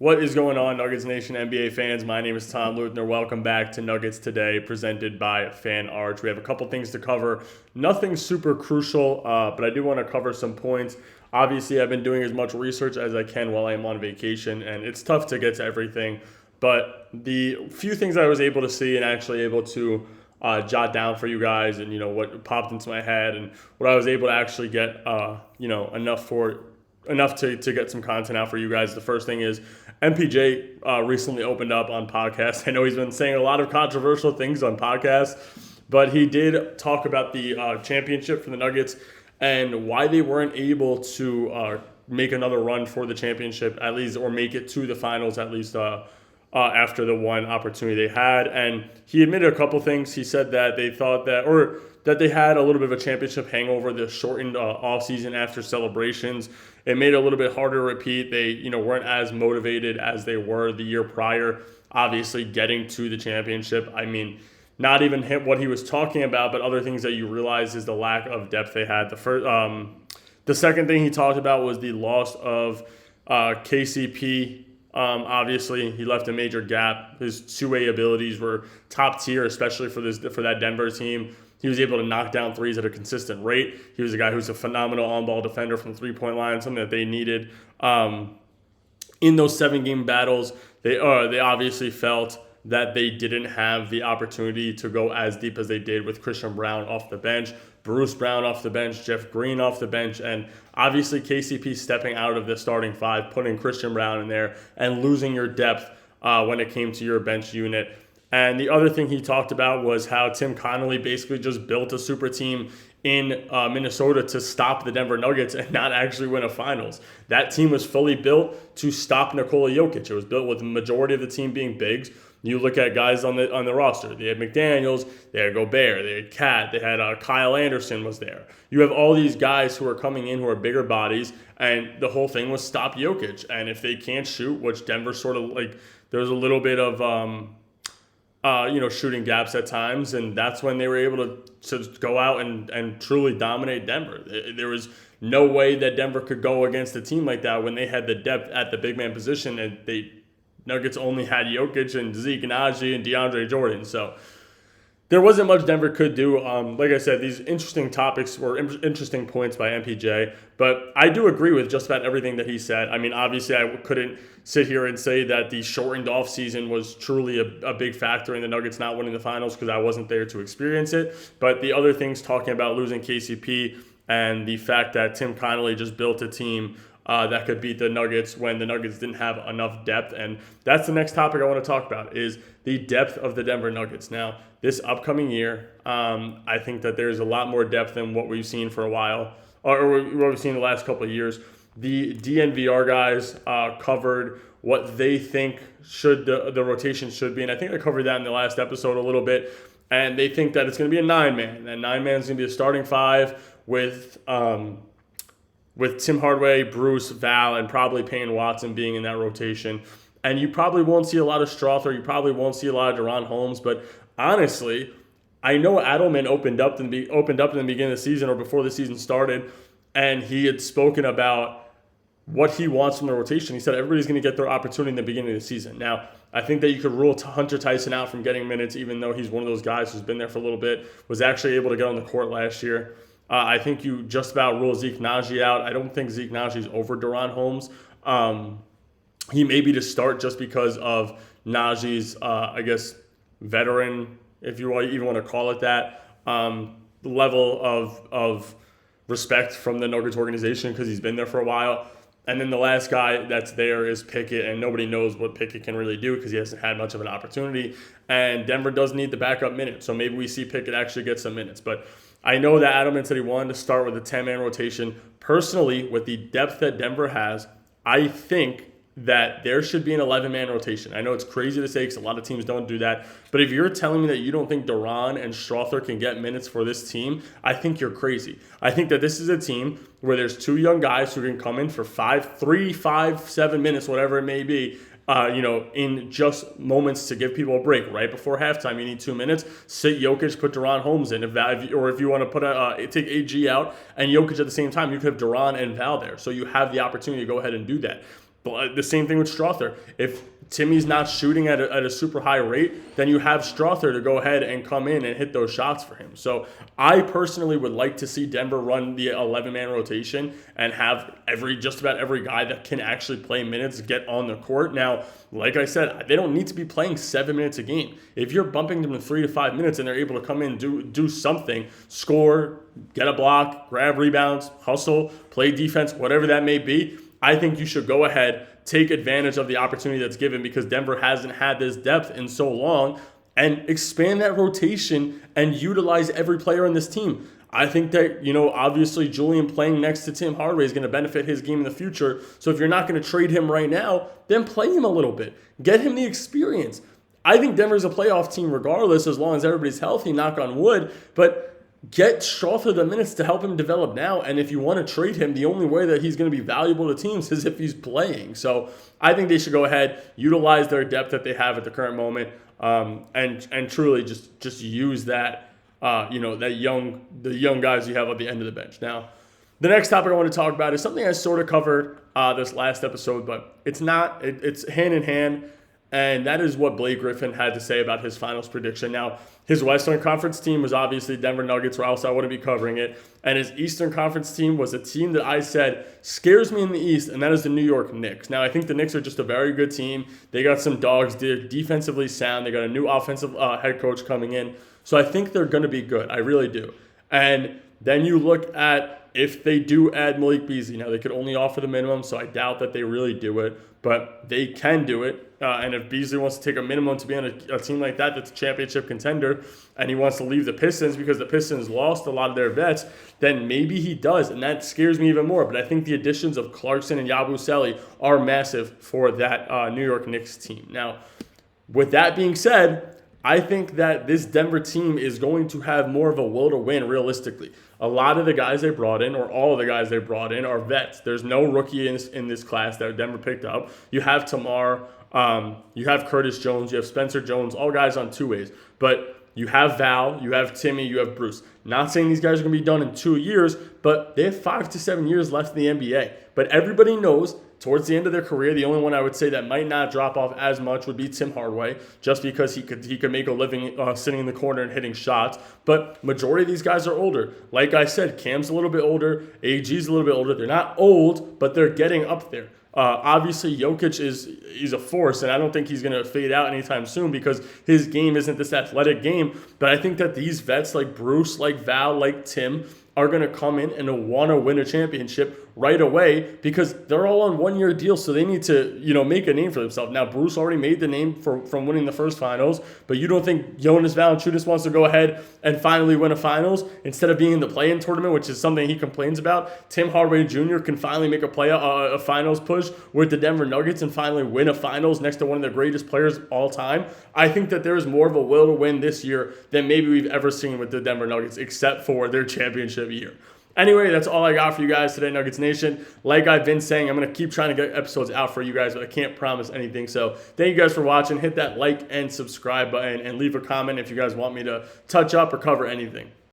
What is going on, Nuggets Nation NBA fans? My name is Tom Leuthner. Welcome back to Nuggets Today, presented by Fan Arch. We have a couple things to cover. Nothing super crucial, but I do want to cover some points. Obviously, I've been doing as much research as I can while I'm on vacation, and it's tough to get to everything. But the few things I was able to see and actually able to jot down for you guys, and what popped into my head, and what I was able to actually get, enough to get some content out for you guys. The first thing is MPJ recently opened up on podcasts. I know he's been saying a lot of controversial things on podcasts, but he did talk about the championship for the Nuggets and why they weren't able to make another run for the championship, at least, or make it to the finals, at least after the one opportunity they had. And he admitted a couple things. He said that they thought that they had a little bit of a championship hangover, the shortened offseason after celebrations. It made it a little bit harder to repeat. They, weren't as motivated as they were the year prior, obviously getting to the championship. I mean, not even what he was talking about, but other things that you realize is the lack of depth they had. The second thing he talked about was the loss of KCP. Obviously, he left a major gap. His two-way abilities were top tier, especially for that Denver team. He was able to knock down threes at a consistent rate. He was a guy who's a phenomenal on-ball defender from the three-point line, something that they needed. In those 7-game battles, they obviously felt that they didn't have the opportunity to go as deep as they did with Christian Brown off the bench, Bruce Brown off the bench, Jeff Green off the bench, and obviously KCP stepping out of the starting five, putting Christian Brown in there, and losing your depth when it came to your bench unit. And the other thing he talked about was how Tim Connolly basically just built a super team in Minnesota to stop the Denver Nuggets and not actually win a finals. That team was fully built to stop Nikola Jokic. It was built with the majority of the team being bigs. You look at guys on the roster. They had McDaniels, they had Gobert, they had Cat, they had Kyle Anderson was there. You have all these guys who are coming in who are bigger bodies, and the whole thing was stop Jokic. And if they can't shoot, which Denver sort of there was a little bit of shooting gaps at times, and that's when they were able to go out and truly dominate Denver. There was no way that Denver could go against a team like that when they had the depth at the big man position, and Nuggets only had Jokic and Zeke Naji and DeAndre Jordan. So there wasn't much Denver could do. Like I said, these interesting topics were interesting points by MPJ, but I do agree with just about everything that he said. I mean, obviously, I couldn't sit here and say that the shortened offseason was truly a big factor in the Nuggets not winning the finals because I wasn't there to experience it. But the other things, talking about losing KCP and the fact that Tim Connolly just built a team that could beat the Nuggets when the Nuggets didn't have enough depth. And that's the next topic I want to talk about is the depth of the Denver Nuggets. Now, this upcoming year, I think that there's a lot more depth than what we've seen for a while, or what we've seen the last couple of years. The DNVR guys covered what they think the rotation should be, and I think I covered that in the last episode a little bit. And they think that it's going to be a 9-man. That 9-man is going to be a starting five with Tim Hardaway, Bruce, Val, and probably Payne Watson being in that rotation. And you probably won't see a lot of Strother. You probably won't see a lot of Deron Holmes. But honestly, I know Adelman opened up in the beginning of the season or before the season started, and he had spoken about what he wants from the rotation. He said everybody's going to get their opportunity in the beginning of the season. Now, I think that you could rule Hunter Tyson out from getting minutes, even though he's one of those guys who's been there for a little bit, was actually able to get on the court last year. I think you just about rule Zeke Naji out. I don't think Zeke Naji is over Deron Holmes. He may be to start just because of Naji's, veteran, if you even want to call it that, level of respect from the Nuggets organization because he's been there for a while. And then the last guy that's there is Pickett, and nobody knows what Pickett can really do because he hasn't had much of an opportunity. And Denver does need the backup minutes, so maybe we see Pickett actually get some minutes. But I know that Adelman said he wanted to start with a 10-man rotation. Personally, with the depth that Denver has, I think that there should be an 11-man rotation. I know it's crazy to say because a lot of teams don't do that. But if you're telling me that you don't think Deron and Strother can get minutes for this team, I think you're crazy. I think that this is a team where there's two young guys who can come in for 7 minutes, whatever it may be, in just moments to give people a break. Right before halftime, you need 2 minutes. Sit Jokic, put Deron Holmes in. If you want to put take AG out and Jokic at the same time, you could have Deron and Val there. So you have the opportunity to go ahead and do that. The same thing with Strother. If Timmy's not shooting at a super high rate, then you have Strother to go ahead and come in and hit those shots for him. So I personally would like to see Denver run the 11-man rotation and have just about every guy that can actually play minutes get on the court. Now, like I said, they don't need to be playing 7 minutes a game. If you're bumping them to 3 to 5 minutes and they're able to come in, do something, score, get a block, grab rebounds, hustle, play defense, whatever that may be, I think you should go ahead, take advantage of the opportunity that's given, because Denver hasn't had this depth in so long, and expand that rotation and utilize every player on this team. I think that, obviously Julian playing next to Tim Hardaway is going to benefit his game in the future. So if you're not going to trade him right now, then play him a little bit. Get him the experience. I think Denver's a playoff team regardless, as long as everybody's healthy, knock on wood. But get Strother the minutes to help him develop now. And if you want to trade him, the only way that he's going to be valuable to teams is if he's playing. So I think they should go ahead, utilize their depth that they have at the current moment, and truly just use that, the young guys you have at the end of the bench. Now, the next topic I want to talk about is something I sort of covered this last episode, but it's hand in hand. And that is what Blake Griffin had to say about his finals prediction. Now, his Western Conference team was obviously Denver Nuggets, or else I wouldn't be covering it. And his Eastern Conference team was a team that I said scares me in the East, and that is the New York Knicks. Now, I think the Knicks are just a very good team. They got some dogs. They're defensively sound. They got a new offensive head coach coming in. So I think they're going to be good. I really do. And then you look at if they do add Malik Beasley. Now, they could only offer the minimum, so I doubt that they really do it. But they can do it. And if Beasley wants to take a minimum to be on a team like that that's a championship contender, and he wants to leave the Pistons because the Pistons lost a lot of their vets, then maybe he does. And that scares me even more. But I think the additions of Clarkson and Yabusele are massive for that New York Knicks team. Now, with that being said, I think that this Denver team is going to have more of a will to win realistically. A lot of the guys they brought in, or all of the guys they brought in, are vets. There's no rookie in this class that Denver picked up. You have Tamar, you have Curtis Jones, you have Spencer Jones, all guys on two-ways. But you have Val, you have Timmy, you have Bruce. Not saying these guys are going to be done in 2 years, but they have 5 to 7 years left in the NBA. But everybody knows towards the end of their career, the only one I would say that might not drop off as much would be Tim Hardaway, just because he could make a living sitting in the corner and hitting shots. But majority of these guys are older. Like I said, Cam's a little bit older, AG's a little bit older. They're not old, but they're getting up there. Obviously, Jokic he's a force, and I don't think he's going to fade out anytime soon because his game isn't this athletic game. But I think that these vets like Bruce, like Val, like Tim are going to come in and want to win a championship right away because they're all on one-year deals, so they need to, make a name for themselves. Now, Bruce already made the name from winning the first finals, but you don't think Jonas Valanciunas wants to go ahead and finally win a finals instead of being in the play-in tournament, which is something he complains about? Tim Hardaway Jr. can finally make a finals push with the Denver Nuggets and finally win a finals next to one of the greatest players of all time. I think that there is more of a will to win this year than maybe we've ever seen with the Denver Nuggets, except for their championship year. Anyway, that's all I got for you guys today, Nuggets Nation. Like I've been saying, I'm going to keep trying to get episodes out for you guys, but I can't promise anything. So thank you guys for watching. Hit that like and subscribe button and leave a comment if you guys want me to touch up or cover anything.